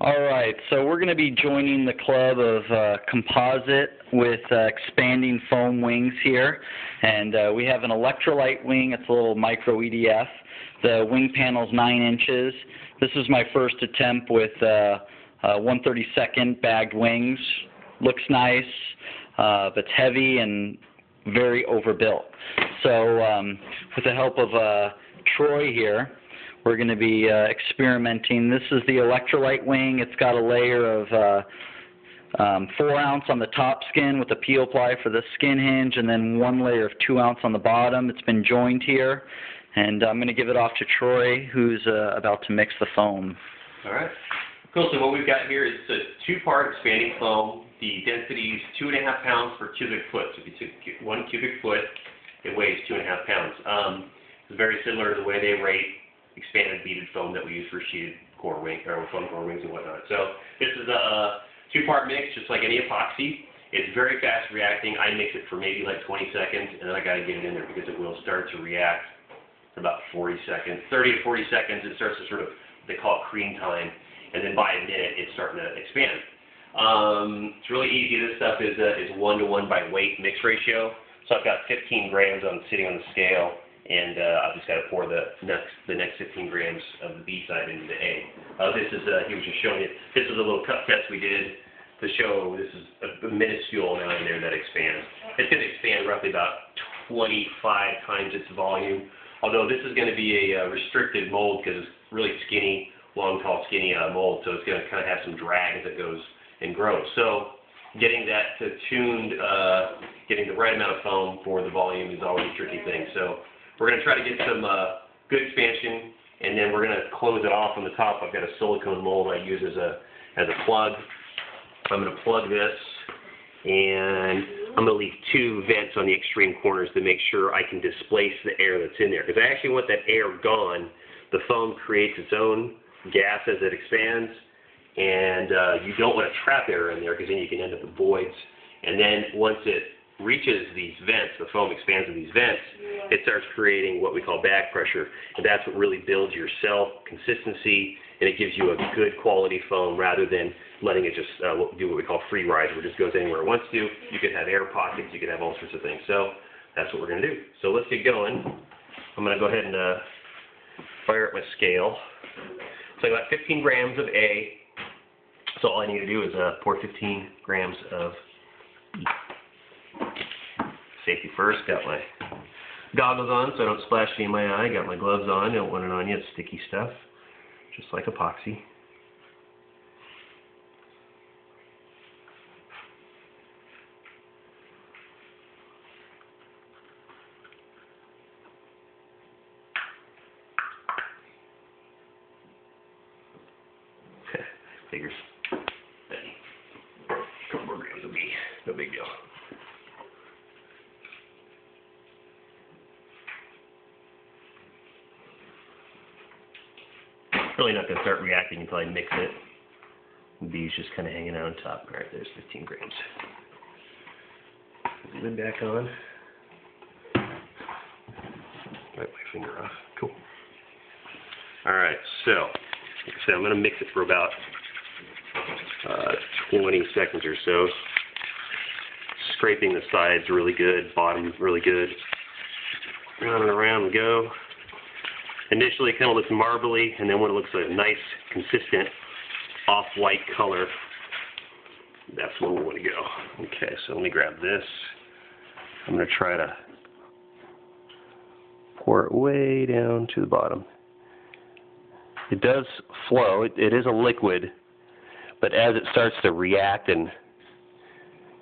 All right, so we're going to be joining the club of composite with expanding foam wings here, and we have an Electrolyte wing. It's a little micro EDF. The wing panel's 9 inches. This is my first attempt with 1/32 bagged wings. Looks nice, but it's heavy and very overbuilt. So with the help of Troy here, we're going to be experimenting. This is the Electrolyte wing. It's got a layer of 4 ounce on the top skin with a peel ply for the skin hinge, and then 1 layer of 2 ounce on the bottom. It's been joined here, and I'm going to give it off to Troy, who's about to mix the foam. All right. Cool. So what we've got here is a 2-part expanding foam. The density is 2.5 pounds per cubic foot. So if you took 1 cubic foot, it weighs 2.5 pounds. It's very similar to the way they rate expanded beaded foam that we use for sheeted core wing or foam core wings and whatnot. So this is a 2-part mix, just like any epoxy. It's very fast reacting. I mix it for maybe like 20 seconds, and then I got to get it in there because it will start to react for about 40 seconds. 30 to 40 seconds, it starts to sort of, they call it cream time, and then by a minute, it's starting to expand. It's really easy. This stuff is 1-to-1 by weight mix ratio. So I've got 15 grams sitting on the scale, and I've just got to pour the next 15 grams of the B side into the A. This is, he was just showing you, this is a little cup test we did to show this is a minuscule amount in there that expands. It's going to expand roughly about 25 times its volume, although this is going to be a restricted mold because it's really skinny, long, tall, skinny mold, so it's going to kind of have some drag as it goes and grows. So getting that tuned, getting the right amount of foam for the volume is always a tricky thing. So we're going to try to get some good expansion, and then we're going to close it off on the top. I've got a silicone mold I use as a plug. I'm going to plug this, and I'm going to leave 2 vents on the extreme corners to make sure I can displace the air that's in there. Because I actually want that air gone. The foam creates its own gas as it expands, and you don't want to trap air in there because then you can end up with voids. And then once it reaches these vents, the foam expands in these vents, it starts creating what we call back pressure, and that's what really builds your cell consistency, and it gives you a good quality foam rather than letting it just do what we call free rise, where it just goes anywhere it wants to. You could have air pockets, you could have all sorts of things. So that's what we're going to do. So let's get going. I'm going to go ahead and fire up my scale. So I got 15 grams of A. So all I need to do is pour 15 grams of E. Safety first. Got my goggles on so I don't splash any in my eye. Got my gloves on. Don't want it on you. It's sticky stuff, just like epoxy. Figures. A couple more grams will be no big deal. Really not going to start reacting until I mix it. The B's just kind of hanging out on top. All right, there's 15 grams. Put the lid back on. Wipe my finger off. Cool. All right, so like I said, I'm going to mix it for about 20 seconds or so. Scraping the sides really good, bottom really good. Round and around we go. Initially it kind of looks marbly, and then when it looks like a nice, consistent, off-white color, that's where we want to go. Okay, so let me grab this. I'm going to try to pour it way down to the bottom. It does flow. It is a liquid, but as it starts to react and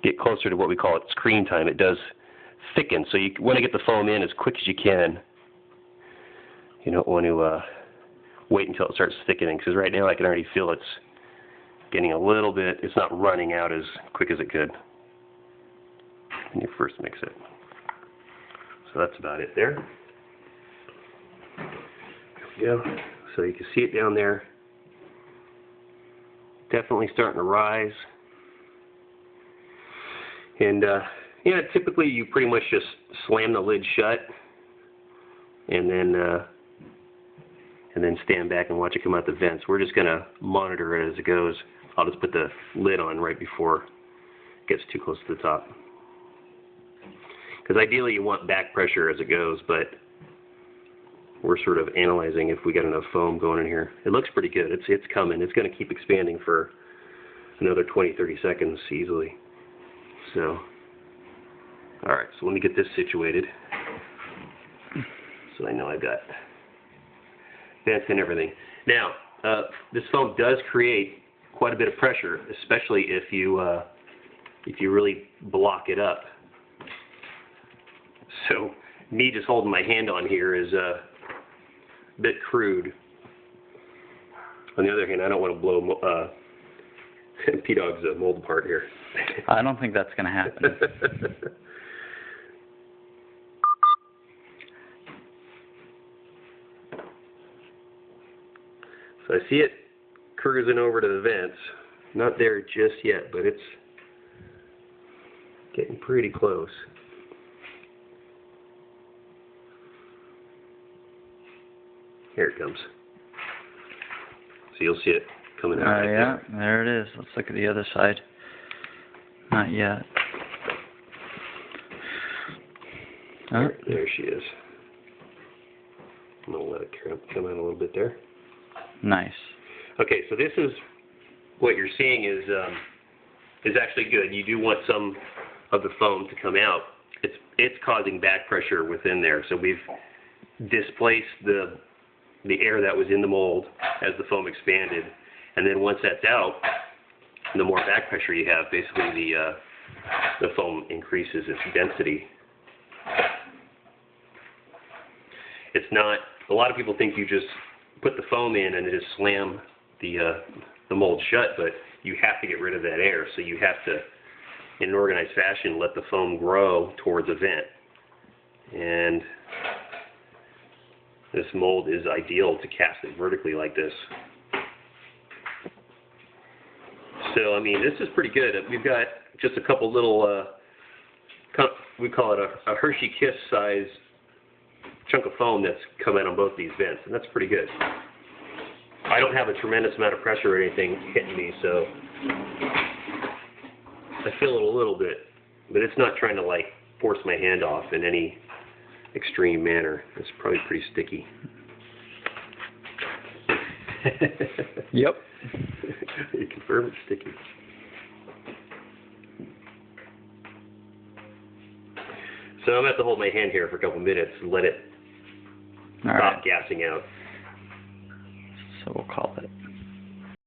get closer to what we call its cream time, it does thicken. So you want to get the foam in as quick as you can. You don't want to wait until it starts thickening, because right now I can already feel it's getting a little bit, it's not running out as quick as it could when you first mix it. So that's about it there. There we go. So you can see it down there. Definitely starting to rise. And yeah, typically you pretty much just slam the lid shut and then and then stand back and watch it come out the vents. We're just going to monitor it as it goes. I'll just put the lid on right before it gets too close to the top. Because ideally you want back pressure as it goes, but we're sort of analyzing if we got enough foam going in here. It looks pretty good. It's coming. It's going to keep expanding for another 20-30 seconds easily. So, all right, so let me get this situated so I know I've got vents and everything. Now, this foam does create quite a bit of pressure, especially if you really block it up. So, me just holding my hand on here is a bit crude. On the other hand, I don't want to blow P-Dog's mold apart here. I don't think that's going to happen. So I see it cruising over to the vents. Not there just yet, but it's getting pretty close. Here it comes. So you'll see it coming out right yeah, there. there it is. Let's look at the other side. Not yet. Oh. There she is. I'm going to let it come out a little bit there. Nice. Okay, so this is what you're seeing is actually good. You do want some of the foam to come out. It's causing back pressure within there. So we've displaced the air that was in the mold as the foam expanded, and then once that's out, the more back pressure you have, basically the foam increases its density. It's not. A lot of people think you just put the foam in and just slam the mold shut, but you have to get rid of that air. So you have to, in an organized fashion, let the foam grow towards a vent. And this mold is ideal to cast it vertically like this. So, I mean, this is pretty good. We've got just a couple little, we call it a Hershey Kiss size chunk of foam that's come out on both these vents, and that's pretty good. I don't have a tremendous amount of pressure or anything hitting me, so I feel it a little bit, but it's not trying to, like, force my hand off in any extreme manner. It's probably pretty sticky. Yep. You confirm it's sticky. So I'm going to have to hold my hand here for a couple minutes and let it stop gassing out. So we'll call it